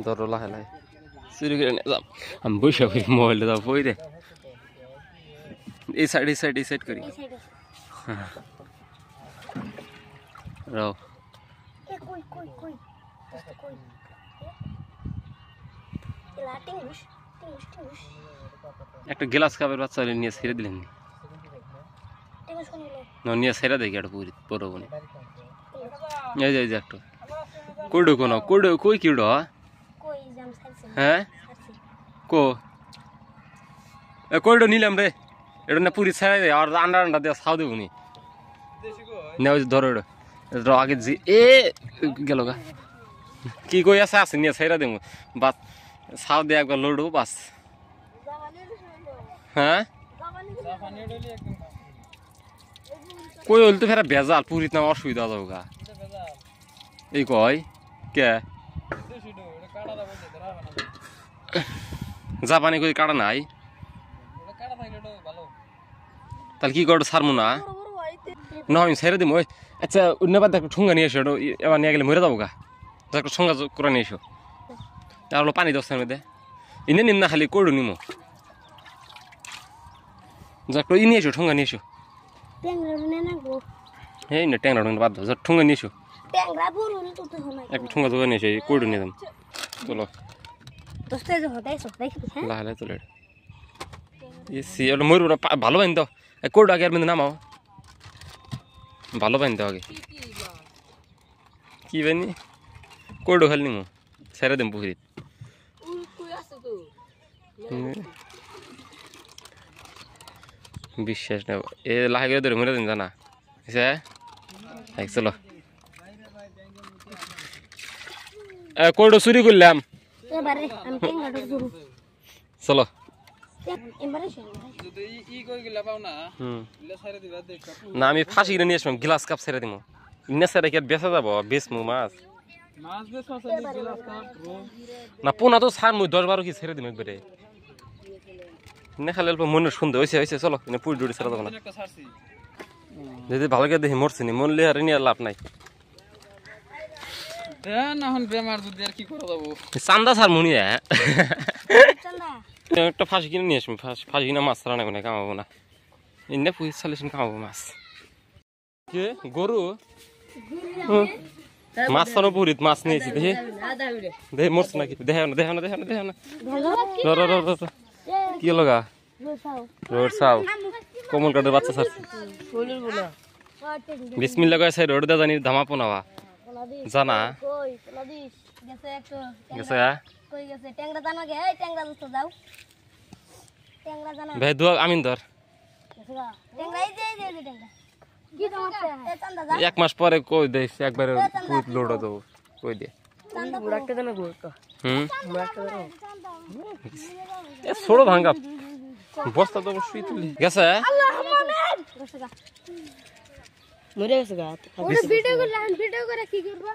ধরো লাহে লাহে চুরি করে নিয়ে যাম আমি বসে বই মোবাইলটা যাবো বই রে এই সাইড করি হ্যাঁ রাও একটা গ্লাস কাপের বাচ্চা নিয়ে ছেড়ে দিলেন নিয়ে ছেড়ে দেখি একটা পুরি বড় বনে এই যে একটা কইডো কোন কইডো কই কিডো হ্যাঁ কো কইডো নিলাম রে এটা না পুরি ছেড়ে দে আর আন্ডা আন্ডা দিয়ে ছাও দেবো নি নেও ধরো এটা আগে জি এ গেল গা কি কই আছে নিয়ে ছেড়ে দেবো বাস ছাও দিয়ে একবার লড়বো বাস হ্যাঁ কই হল তো ফেরা ভেজাল পুরীত না অসুবিধা যাবো গা এই কয় কে জাপানি কই কাটা নাই তাহলে কি করো ছাড়বো না না আমি ছেড়ে দিব আচ্ছা অন্যবার দেখো ঠুঙ্গা নিয়ে এসো এবার নিয়ে গেলে মরে যাবো গা একটা ঠুঙ্গা করে নিয়ে এসো আর হলো পানি দোস্তার মধ্যে ইনে নিম না খালি কইডো নিমো যাক ই নিয়ে এসো ঠুঙ্গা নিয়ে এসো এই না ট্যাংরা বাদ দাও ঠুঙ্গা নিয়ে এসো একটা ঠুঙ্গা দোকান নিয়ে এসো কইডো নিয়ে দাম চলো লাহে লাহে চলে এসি ওটা ময়ূর ভালো বাইন দাও কইডো আগে আর মধ্যে নামাও ভালো বাইন দাও আগে কি বাইনি কইডো খালি নিমো ছেড়ে দিম পুকুরিত বিশ্বাস নেব এ লাহে করে ধরে মরে দিন জানা চলো কইডো চুরি করলাম চলো না আমি ফাঁসি কিনে নিয়ে আসলাম গ্লাস কাপ ছেড়ে দিব ইন্না ছেড়ে কি বেচা যাবো বেচমু মাছ না পোনা তো ছাড় মুই 10-12 কি ছেড়ে দিম একবারে না খালি অল্প মনে সুন্দর হয়েছে চলো পুরি ডুড়ি ছেড়ে দেবো না যদি ভালো করে দেখি মরছি নি মরলে আর নিয়ে লাভ নাই চান্দা ছাড় মনি একটা ফাঁসি কিনে নিয়ে আসবি ফাঁসি কিনে মাছ ছাড়া না কোনো কামাবো না এনে পুলিশ চালিয়েছেন কামাবো মাছ কে গরু মাছ ছাড়ো পুরীত মাছ নিয়েছি দেখি দেখি মরছে নাকি দেখে না কি লগা রোড সাউ কমল কাঠের বাচ্চা ছাড়ছে বিসমিল্লাহ কয় রোড দা জানি ধামা পোনাওয়া জানা গেছে ভাই দু আমিন ধর 1 মাস পরে কই দেখ একবারে লোড দেবো কই দিয়ে ছোড়ো ভাঙ্গা বস্তা তো অবশ্যই তুলি গেছে মরে গেছে গা ভিডিও করে কি করবা